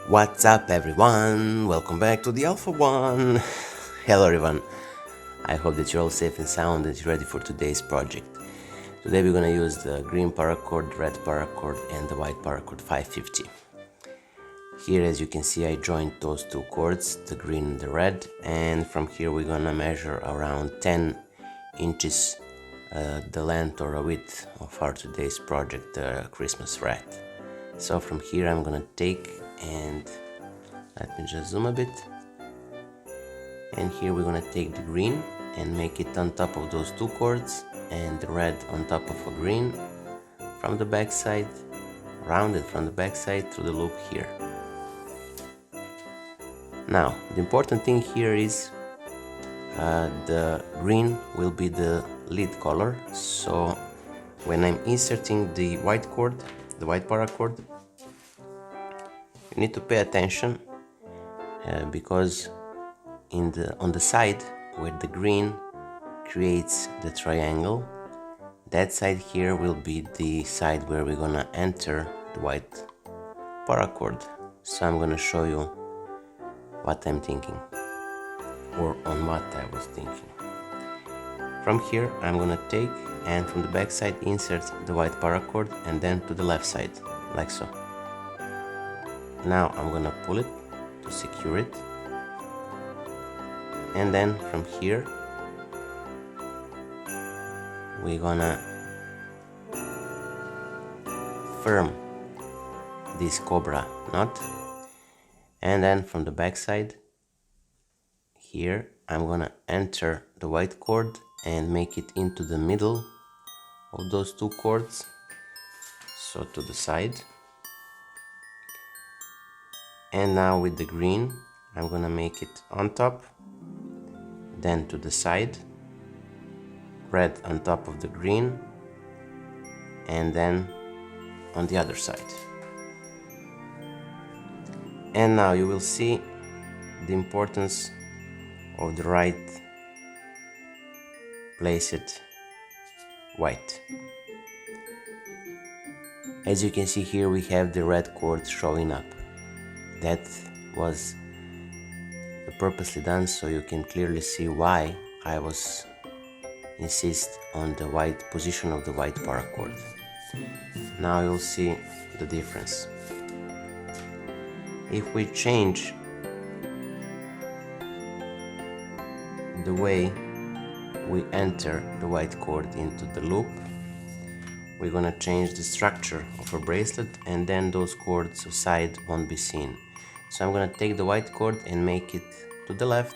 What's up everyone? Welcome back to the Alpha One. Hello everyone. I hope that you're all safe and sound and you're ready for today's project. Today we're gonna use the green paracord, red paracord and the white paracord 550. Here as you can see I joined those two cords, the green and the red, and from here we're gonna measure around 10 inches the length or width of our today's project, the Christmas wreath. So from here I'm gonna take and let me just zoom a bit, and here we're gonna take the green and make it on top of those two cords and the red on top of a green from the back side, rounded from the back side through the loop here. Now the important thing here is the green will be the lead color, so when I'm inserting the white cord, the white paracord, you need to pay attention because on the side where the green creates the triangle, that side here will be the side where we're gonna enter the white paracord. So I'm gonna show you what I'm thinking, or on what I was thinking. From here I'm gonna take and from the back side insert the white paracord and then to the left side, like so. Now I'm gonna pull it to secure it, and then from here we're gonna firm this cobra knot, and then from the back side here I'm gonna enter the white cord and make it into the middle of those two cords, so to the side. And now with the green I'm gonna make it on top, then to the side, red on top of the green, and then on the other side. And now you will see the importance of the right placed white. As you can see here we have the red cord showing up. That was purposely done so you can clearly see why I was insist on the white position of the white paracord. Now you'll see the difference. If we change the way we enter the white cord into the loop, we're gonna change the structure of a bracelet, and then those cords side won't be seen. So I'm gonna take the white cord and make it to the left,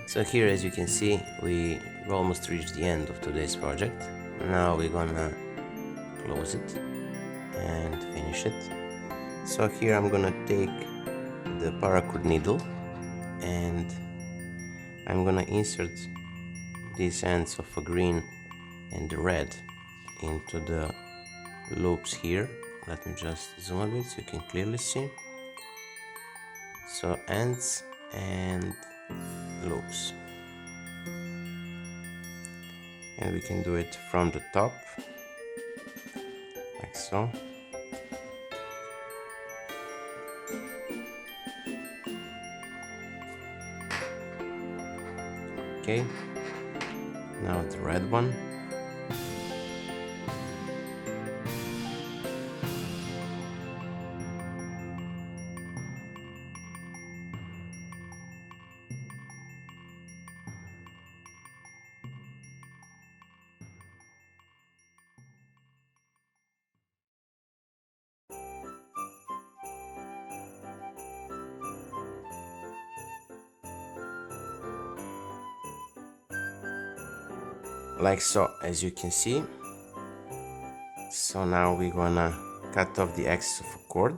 So here, as you can see, we almost reached the end of today's project. Now we're gonna close it and finish it. So here I'm gonna take the paracord needle and I'm gonna insert these ends of a green and the red into the loops here. Let me just zoom a bit so you can clearly see. So ends and loops, and we can do it from the top like so. Okay, now the red one. Like so, as you can see. So now we're gonna cut off the excess of a cord.